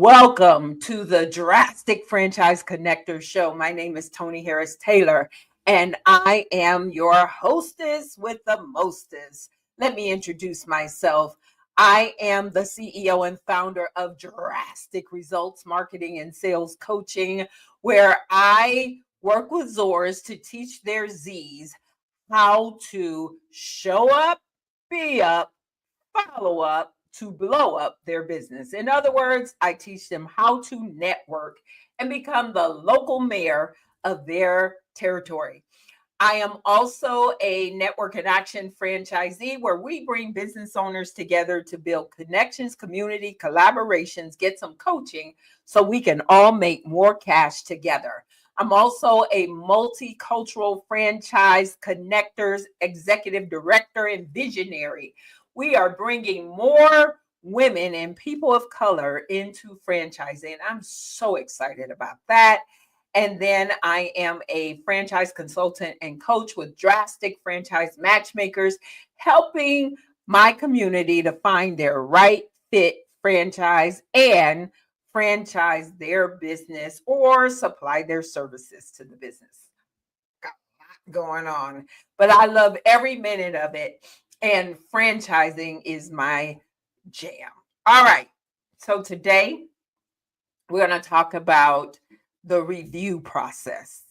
Welcome to the Drastic Franchise Connector Show. My name is Tony Harris Taylor, and I am your hostess with the mostest. Let me introduce myself. I am the CEO and founder of Drastic Results Marketing and Sales Coaching, where I work with Zors to teach their Zs how to show up, be up, follow up, to blow up their business. In other words, I teach them how to network and become the local mayor of their territory. I am also a network and action franchisee where we bring business owners together to build connections, community, collaborations, get some coaching so we can all make more cash together. I'm also a multicultural franchise connectors executive director and visionary. We are bringing more women and people of color into franchising. I'm so excited about that. And then I am a franchise consultant and coach with Drastic Franchise Matchmakers, helping my community to find their right fit franchise and franchise their business or supply their services to the business. Got a lot going on, but I love every minute of it. And franchising is my jam. All right. So today we're going to talk about the review process.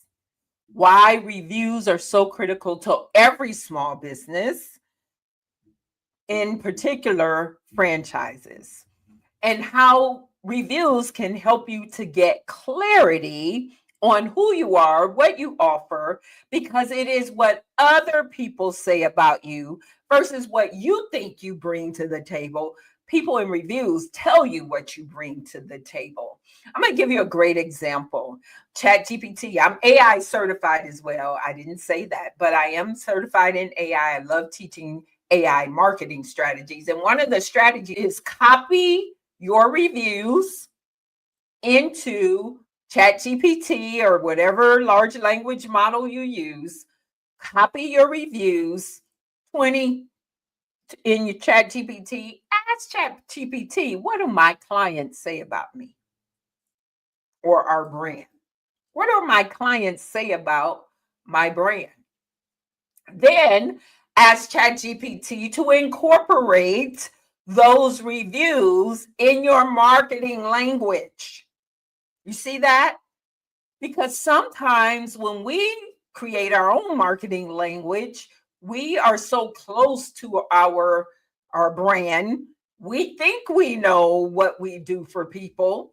Why reviews are so critical to every small business, in particular franchises, and how reviews can help you to get clarity on who you are, what you offer, because it is what other people say about you versus what you think you bring to the table. People in reviews tell you what you bring to the table. I'm going to give you a great example. ChatGPT. I'm AI certified as well. I didn't say that, but I am certified in AI. I love teaching AI marketing strategies. And one of the strategies is copy your reviews into ChatGPT or whatever large language model you use. Copy your reviews 20 in your ChatGPT. Ask ChatGPT, what do my clients say about me or our brand? What do my clients say about my brand? Then ask ChatGPT to incorporate those reviews in your marketing language. You see that? Because sometimes when we create our own marketing language, we are so close to our brand. We think we know what we do for people,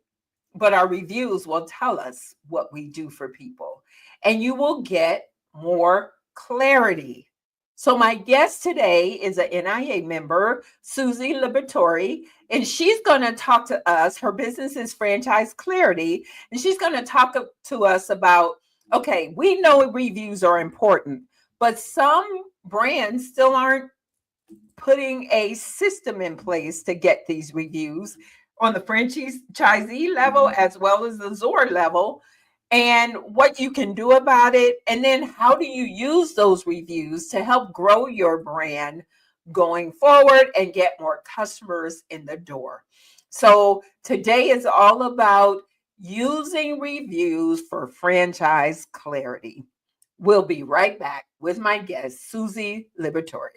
but our reviews will tell us what we do for people. And you will get more clarity. So my guest today is an NIA member, Susie Liberatore, and she's going to talk to us. Her business is Franchise Clarity, and she's going to talk to us about, okay, we know reviews are important, but some brands still aren't putting a system in place to get these reviews on the franchisee level as well as the Zor level, and what you can do about it. And then how do you use those reviews to help grow your brand going forward and get more customers in the door. So today is all about using reviews for franchise clarity. We'll be right back with my guest, Susie Liberatore.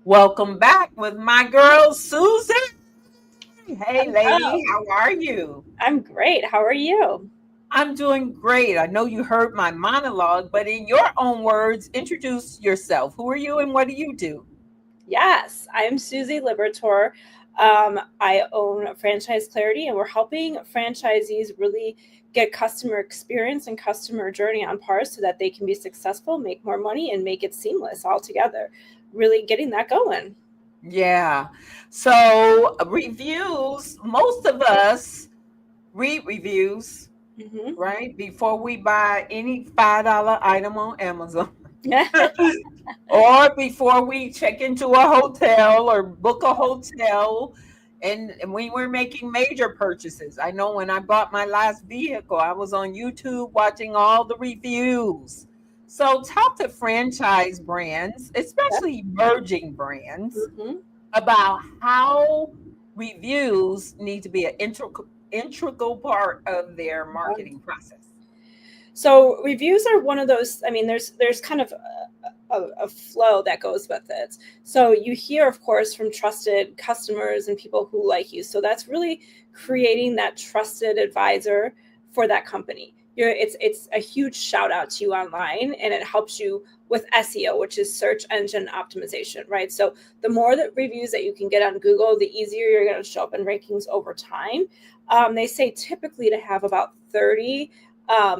Welcome back with my girl, Susie. Hey, lady, Hello. how are you? I'm great. How are you? I'm doing great. I know you heard my monologue, but in your own words, introduce yourself. Who are you and what do you do? Yes, I'm Susie Liberatore. I own Franchise Clarity, and we're helping franchisees really get customer experience and customer journey on par so that they can be successful, make more money, and make it seamless all together. Really getting that going. Yeah. So, reviews, most of us read reviews, Hmm. right? Before we buy any $5 item on Amazon. Or before we check into a hotel or book a hotel. And when we're making major purchases, I know when I bought my last vehicle, I was on YouTube watching all the reviews. So, talk to franchise brands, especially emerging brands, Hmm. about how reviews need to be an integral part of their marketing process. So reviews are one of those. I mean, there's kind of a flow that goes with it. So you hear, of course, from trusted customers and people who like you. So that's really creating that trusted advisor for that company. It's a huge shout out to you online, and it helps you with SEO, which is search engine optimization, right? So the more that reviews that you can get on Google, the easier you're going to show up in rankings over time. They say typically to have about 30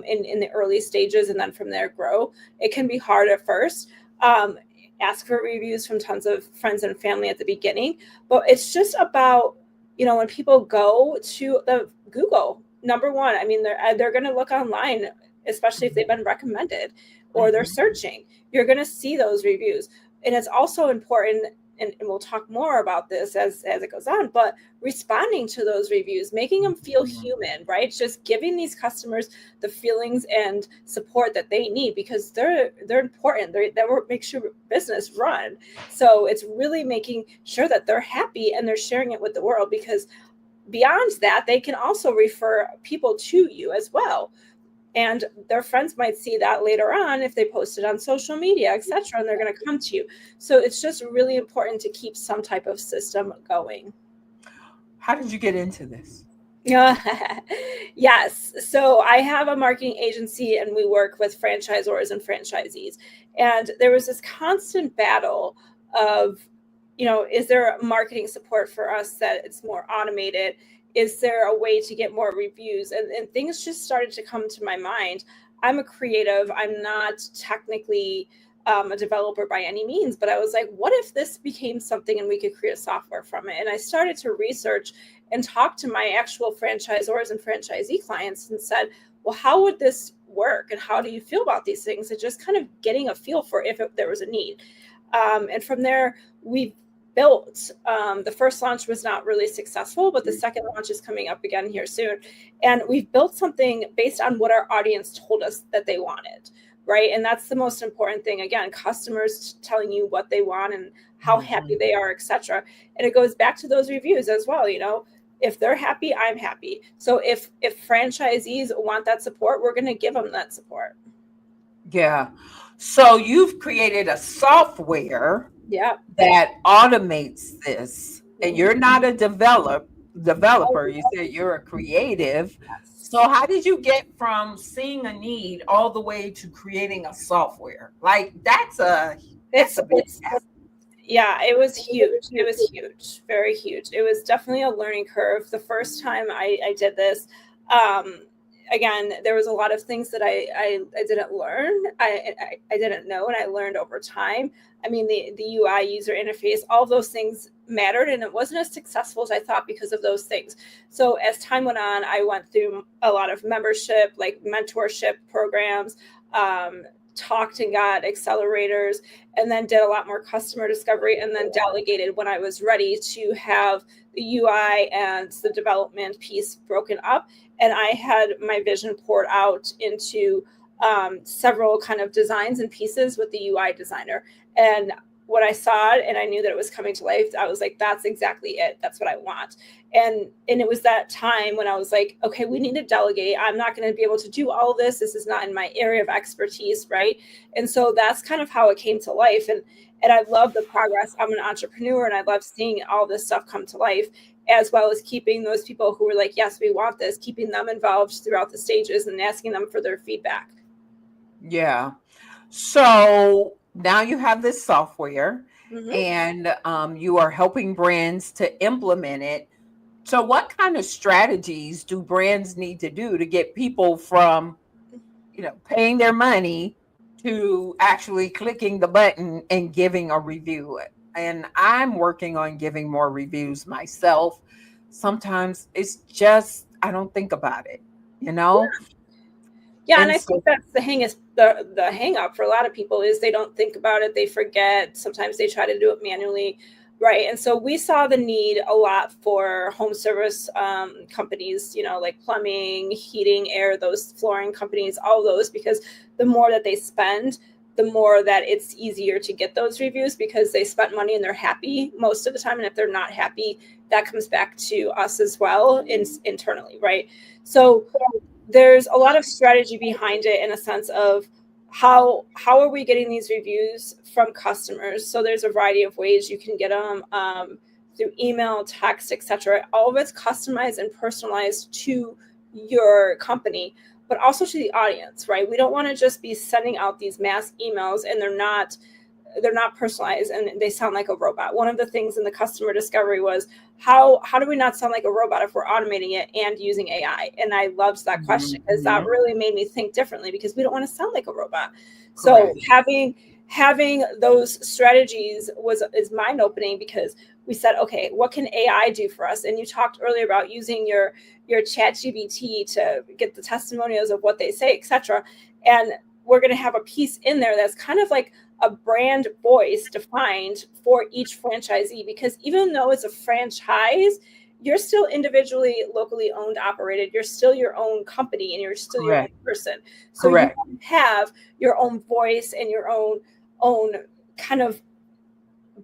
in the early stages, and then from there grow. It can be hard at first. Um, Ask for reviews from tons of friends and family at the beginning, but it's just about, when people go to the Google, number one, I mean, they're going to look online, especially if they've been recommended or they're Mhm. searching. You're going to see those reviews, and it's also important. And we'll talk more about this as it goes on, but responding to those reviews, making them feel Mhm. human, right? Just giving these customers the feelings and support that they need, because they're important. That makes your business run. So it's really making sure that they're happy and they're sharing it with the world, because beyond that, they can also refer people to you as well. And their friends might see that later on if they post it on social media, etc., and they're going to come to you. So it's just really important to keep some type of system going. How did you get into this? Yes. So I have a marketing agency, and we work with franchisors and franchisees. And there was this constant battle of, is there marketing support for us that it's more automated? Is there a way to get more reviews? And things just started to come to my mind. I'm a creative, I'm not technically a developer by any means, but I was like, what if this became something and we could create a software from it? And I started to research and talked to my actual franchisors and franchisee clients and said, well, how would this work? And how do you feel about these things? And just kind of getting a feel for if there was a need. And from there, we built, the first launch was not really successful, but the second launch is coming up again here soon. And we've built something based on what our audience told us that they wanted. Right. And that's the most important thing. Again, customers telling you what they want and how happy Mhm. they are, etc. And it goes back to those reviews as well. If they're happy, I'm happy. So if franchisees want that support, we're going to give them that support. Yeah. So you've created a software Yeah. that automates this, and Mhm. you're not a Oh, developer. You said you're a creative. So yes. how did you get from seeing a need all the way to creating a software? Like that's It's a big it's Yeah, it was huge. It was huge, very huge. It was definitely a learning curve. The first time I did this, um, again, there was a lot of things that I didn't learn. I didn't know, and I learned over time. I mean, the UI user interface, all those things mattered, and it wasn't as successful as I thought because of those things. So as time went on, I went through a lot of membership, like mentorship programs. Talked and got accelerators, and then did a lot more customer discovery, and then delegated when I was ready to have the UI and the development piece broken up. And I had my vision poured out into several kind of designs and pieces with the UI designer. And when I saw it and I knew that it was coming to life, I was like, that's exactly it. That's what I want. And it was that time when I was like, okay, we need to delegate. I'm not going to be able to do all of this. This is not in my area of expertise, right? And so that's kind of how it came to life. And I love the progress. I'm an entrepreneur, and I love seeing all this stuff come to life. as well as keeping those people who were like, yes, we want this, keeping them involved throughout the stages and asking them for their feedback. Yeah. So now you have this software and you are helping brands to implement it. So what kind of strategies do brands need to do to get people from, paying their money to actually clicking the button and giving a review? And I'm working on giving more reviews myself. Sometimes it's just, I don't think about it, Yeah, and I think that's the hang up for a lot of people is they don't think about it, they forget. Sometimes they try to do it manually, right? And so we saw the need a lot for home service companies, like plumbing, heating, air, those flooring companies, all those, because the more that they spend, the more that it's easier to get those reviews because they spent money and they're happy most of the time. And if they're not happy, that comes back to us as well internally, right? So there's a lot of strategy behind it in a sense of how are we getting these reviews from customers? So there's a variety of ways you can get them through email, text, etc. All of it's customized and personalized to your company, but also to the audience, right? We don't want to just be sending out these mass emails and they're not personalized and they sound like a robot. One of the things in the customer discovery was how do we not sound like a robot if we're automating it and using AI? And I loved that question because that really made me think differently because we don't want to sound like a robot. So having those strategies is mind opening because we said, okay, what can AI do for us? And you talked earlier about using your ChatGPT to get the testimonials of what they say, etc. And we're going to have a piece in there that's kind of like a brand voice defined for each franchisee, because even though it's a franchise, you're still individually, locally owned, operated. You're still your own company and you're still your own person. So you have your own voice and your own kind of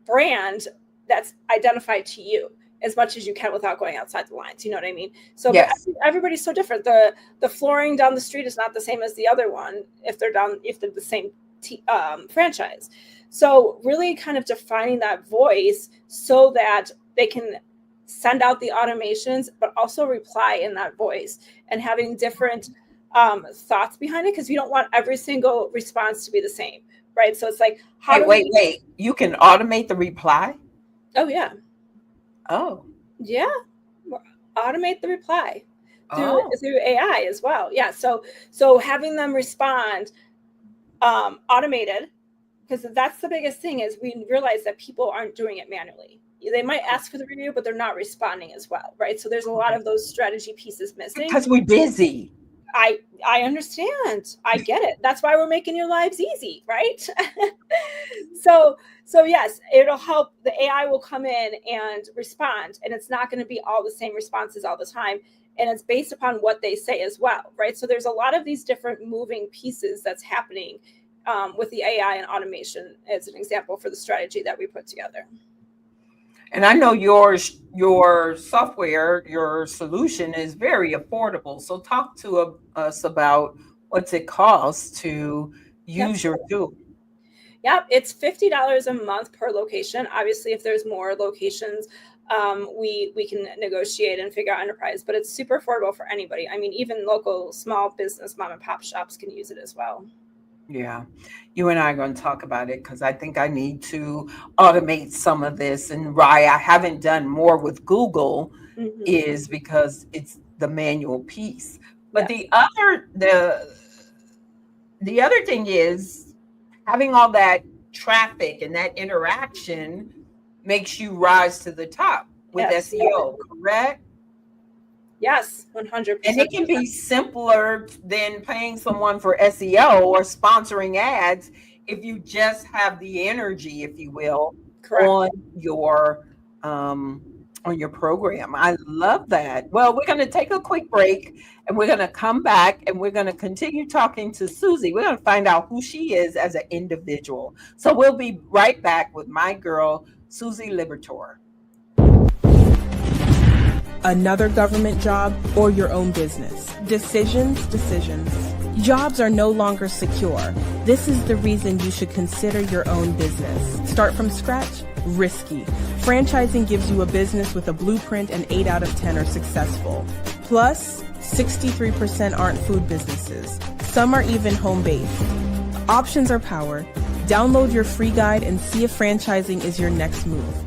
brand that's identified to you as much as you can without going outside the lines. You know what I mean? So everybody's so different. The flooring down the street is not the same as the other one if they're the same franchise. So really kind of defining that voice so that they can send out the automations, but also reply in that voice and having different thoughts behind it, because you don't want every single response to be the same, right? So it's like, wait, you can automate the reply? Oh, yeah. Oh. Yeah. Automate the reply through AI as well. Yeah. So having them respond automated, because that's the biggest thing is we realize that people aren't doing it manually. They might ask for the review, but they're not responding as well, right? So there's a lot of those strategy pieces missing. Because we're busy. I understand. I get it. That's why we're making your lives easy, right? So yes, it'll help. The AI will come in and respond, and it's not going to be all the same responses all the time. And it's based upon what they say as well, right? So there's a lot of these different moving pieces that's happening with the AI and automation as an example for the strategy that we put together. And I know your software, your solution is very affordable. So talk to us about what's it costs to use your tool. Yep, it's $50 a month per location. Obviously, if there's more locations, we can negotiate and figure out enterprise, but it's super affordable for anybody. I mean, even local small business mom and pop shops can use it as well. Yeah, you and I are going to talk about it because I think I need to automate some of this. And why I haven't done more with Google is because it's the manual piece. But the other thing is having all that traffic and that interaction makes you rise to the top with SEO, correct? Yes, 100%. And it can be simpler than paying someone for SEO or sponsoring ads if you just have the energy, if you will, on your program. I love that. Well, we're going to take a quick break and we're going to come back and we're going to continue talking to Susie. We're going to find out who she is as an individual. So we'll be right back with my girl, Susie Liberatore. Another government job or your own business. Decisions. Jobs are no longer secure. This is the reason you should consider your own business. Start from scratch? Risky. Franchising gives you a business with a blueprint and 8 out of 10 are successful. Plus, 63% aren't food businesses. Some are even home-based. Options are power. Download your free guide and see if franchising is your next move.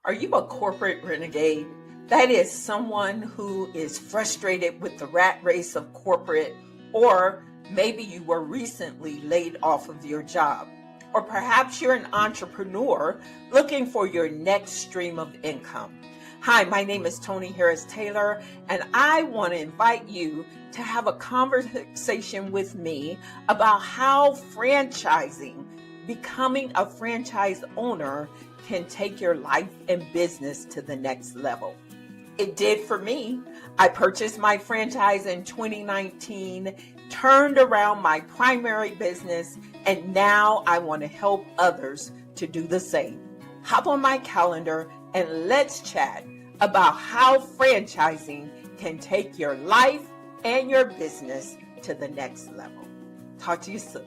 Are you a corporate renegade? That is someone who is frustrated with the rat race of corporate, or maybe you were recently laid off of your job. Or perhaps you're an entrepreneur looking for your next stream of income. Hi, my name is Tony Harris Taylor, and I want to invite you to have a conversation with me about how franchising, becoming a franchise owner, can take your life and business to the next level. It did for me. I purchased my franchise in 2019, turned around my primary business, and now I want to help others to do the same. Hop on my calendar and let's chat about how franchising can take your life and your business to the next level. Talk to you soon.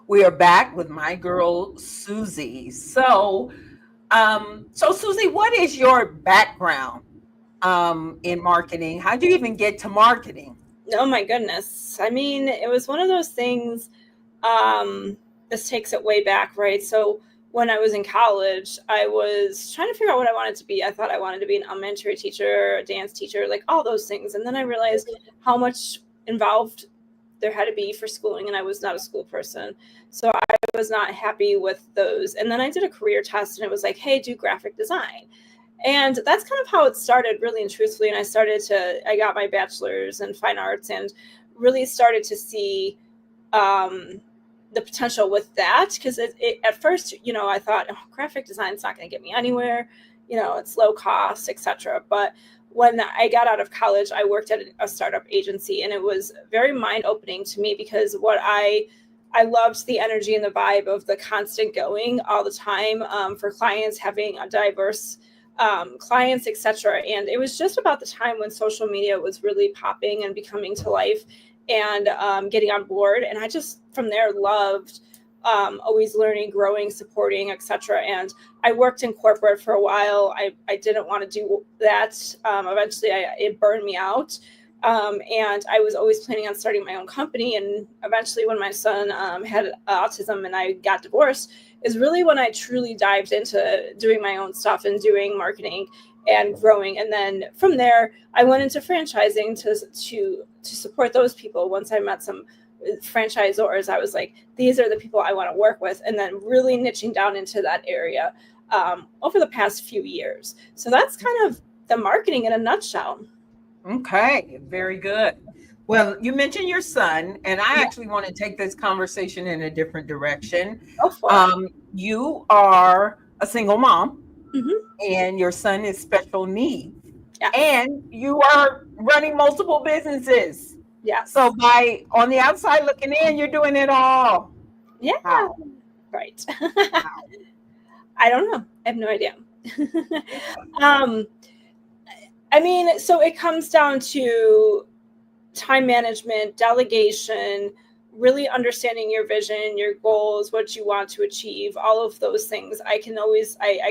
We are back with my girl, Susie. So Susie, what is your background in marketing? How do you even get to marketing? Oh my goodness. I mean, it was one of those things, this takes it way back, right? So when I was in college, I was trying to figure out what I wanted to be. I thought I wanted to be an elementary teacher, a dance teacher, like all those things. And then I realized how much involved there had to be for schooling, and I was not a school person. So I was not happy with those. And then I did a career test, and it was like, hey, do graphic design. And that's kind of how it started, really and truthfully. And I got my bachelor's in fine arts and really started to see the potential with that. Because at first, I thought, oh, graphic design is not going to get me anywhere. It's low cost, etc. But when I got out of college, I worked at a startup agency, and it was very mind-opening to me because what I loved the energy and the vibe of the constant going all the time for clients, having a diverse clients, etc. And it was just about the time when social media was really popping and becoming to life and getting on board. And I just, from there, loved always learning, growing, supporting, etc. And I worked in corporate for a while. I didn't want to do that. Eventually, it burned me out. And I was always planning on starting my own company. And eventually, when my son had autism and I got divorced, is really when I truly dived into doing my own stuff and doing marketing and growing. And then from there, I went into franchising to support those people. Once I met some franchisors, I was like, these are the people I want to work with, and then really niching down into that area over the past few years. So that's kind of the marketing in a nutshell. Okay, very good. Well, you mentioned your son, and I actually want to take this conversation in a different direction. Go for it. You are a single mom, Mm-hmm. and your son is special needs, Yeah. and you are running multiple businesses. Yeah. So on the outside looking in, you're doing it all. Yeah. How? Right. How? I don't know. I have no idea. I mean, so it comes down to time management, delegation, really understanding your vision, your goals, what you want to achieve, all of those things. I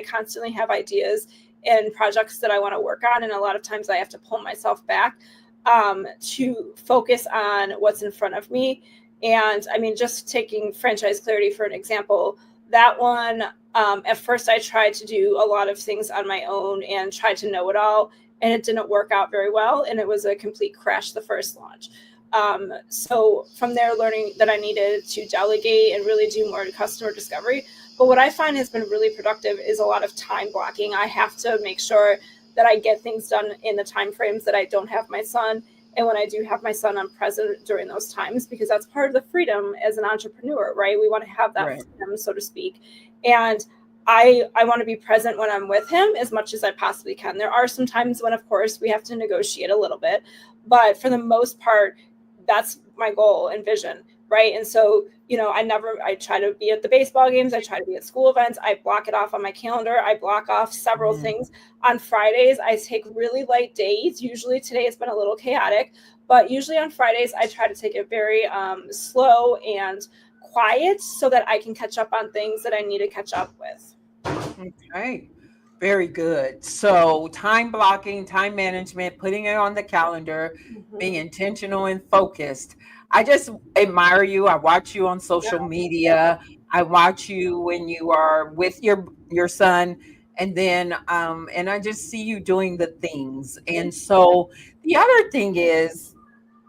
constantly have ideas and projects that I want to work on. And a lot of times I have to pull myself back to focus on what's in front of me. And I mean, just taking Franchise Clarity for an example, that one, at first I tried to do a lot of things on my own and tried to know it all, and it didn't work out very well. And it was a complete crash the first launch. So from there, learning that I needed to delegate and really do more customer discovery. But what I find has been really productive is a lot of time blocking. I have to make sure that I get things done in the time frames that I don't have my son. And when I do have my son, I'm present during those times, because that's part of the freedom as an entrepreneur, right? We want to have that freedom, so to speak. And I want to be present when I'm with him as much as I possibly can. There are some times when, of course, we have to negotiate a little bit, but for the most part, that's my goal and vision, right? And so, I try to be at the baseball games. I try to be at school events. I block it off on my calendar. I block off several things. On Fridays, I take really light days. Usually today has been a little chaotic, But usually on Fridays, I try to take it very slow and quiet so that I can catch up on things that I need to catch up with. Okay. Very good. So time blocking, time management, putting it on the calendar, being intentional and focused. I just admire you. I watch you on social media. I watch you when you are with your son, and I just see you doing the things. And so the other thing is,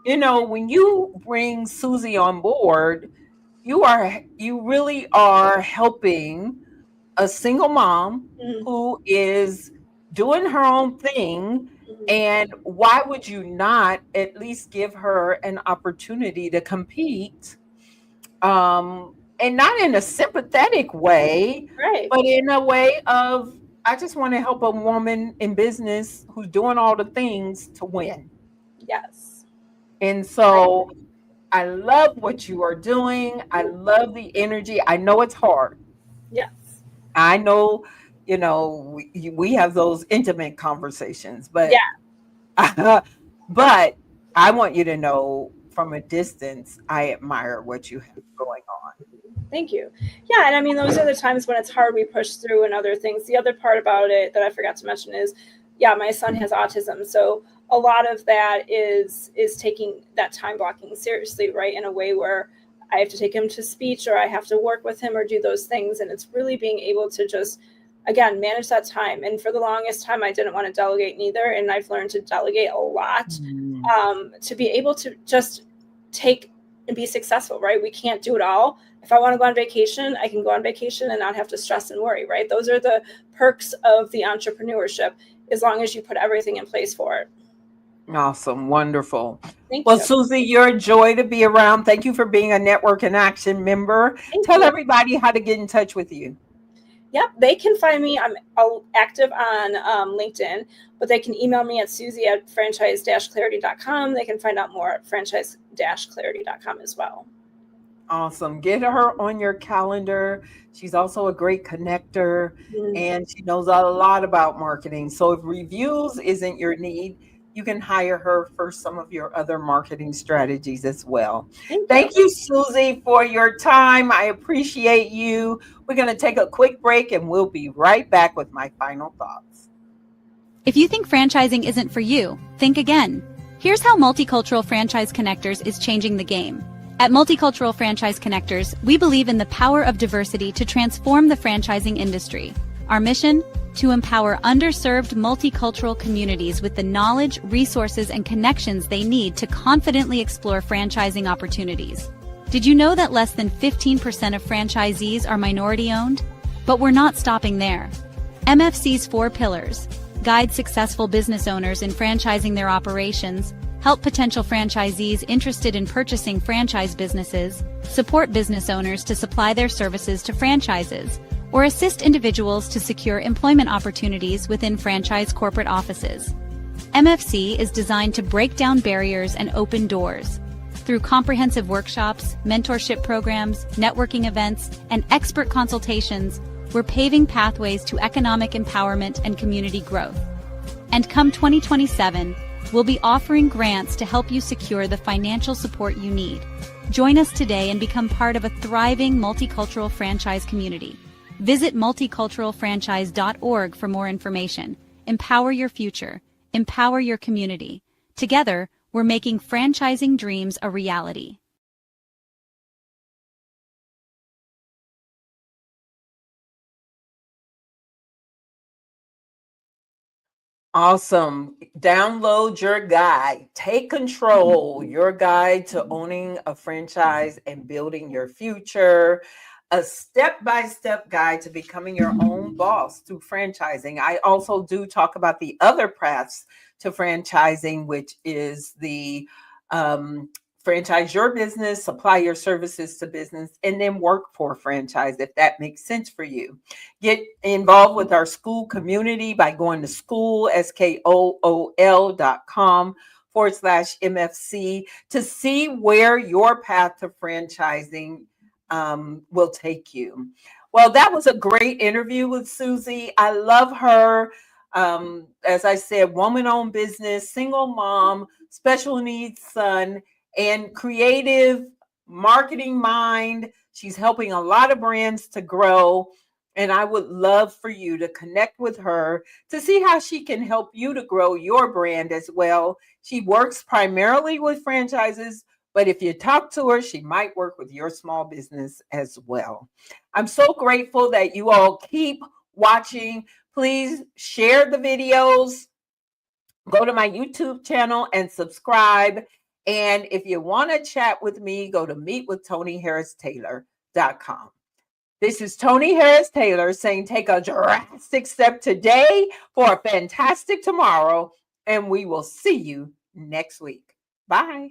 when you bring Susie on board, you really are helping a single mom who is doing her own thing. And why would you not at least give her an opportunity to compete? And not in a sympathetic way, Right. but in a way of, I just want to help a woman in business who's doing all the things to win. Yes. And so I love what you are doing. I love the energy. I know it's hard. Yes. I know, we have those intimate conversations, but but I want you to know from a distance, I admire what you have going on. Thank you. Yeah, and I mean, those are the times when it's hard, we push through and other things. The other part about it that I forgot to mention is, my son has autism. So a lot of that is taking that time blocking seriously, right? In a way where I have to take him to speech, or I have to work with him or do those things. And it's really being able to just, again, manage that time. And for the longest time, I didn't want to delegate neither. And I've learned to delegate a lot to be able to just take and be successful, right? We can't do it all. If I want to go on vacation, I can go on vacation and not have to stress and worry, right? Those are the perks of the entrepreneurship, as long as you put everything in place for it. Awesome. Wonderful. Thank Well, you. Susie, you're a joy to be around. Thank you for being a Network in Action member. Tell everybody how to get in touch with you. Yep, they can find me. I'm active on LinkedIn, but they can email me at susie@franchise-clarity.com. They can find out more at franchise-clarity.com as well. Awesome. Get her on your calendar. She's also a great connector, and she knows a lot about marketing. So if reviews isn't your need, you can hire her for some of your other marketing strategies as well. Thank you, Susie, for your time. I appreciate you. We're going to take a quick break, and we'll be right back with my final thoughts. If you think franchising isn't for you, think again. Here's how Multicultural Franchise Connectors is changing the game. At Multicultural Franchise Connectors, we believe in the power of diversity to transform the franchising industry. Our mission? To empower underserved multicultural communities with the knowledge, resources, and connections they need to confidently explore franchising opportunities. Did you know that less than 15% of franchisees are minority-owned? But we're not stopping there. MFC's 4 pillars: guide successful business owners in franchising their operations, help potential franchisees interested in purchasing franchise businesses, support business owners to supply their services to franchises, or assist individuals to secure employment opportunities within franchise corporate offices. MFC is designed to break down barriers and open doors. Through comprehensive workshops, mentorship programs, networking events, and expert consultations, we're paving pathways to economic empowerment and community growth. And come 2027, we'll be offering grants to help you secure the financial support you need. Join us today and become part of a thriving multicultural franchise community. Visit multiculturalfranchise.org for more information. Empower your future. Empower your community. Together, we're making franchising dreams a reality. Awesome. Download your guide. Take control. Your guide to owning a franchise and building your future. A step-by-step guide to becoming your own boss through franchising. I also do talk about the other paths to franchising, which is the franchise your business, supply your services to business, and then work for a franchise if that makes sense for you. Get involved with our school community by going to school, skool.com/MFC to see where your path to franchising will take you. Well, that was a great interview with Susie. I love her. As I said, woman-owned business, single mom, special needs son, and creative marketing mind. She's helping a lot of brands to grow. And I would love for you to connect with her to see how she can help you to grow your brand as well. She works primarily with franchises, but if you talk to her, she might work with your small business as well. I'm so grateful that you all keep watching. Please share the videos. Go to my YouTube channel and subscribe. And if you want to chat with me, go to meetwithtonyharristaylor.com. This is Tony Harris Taylor saying take a drastic step today for a fantastic tomorrow, and we will see you next week. Bye.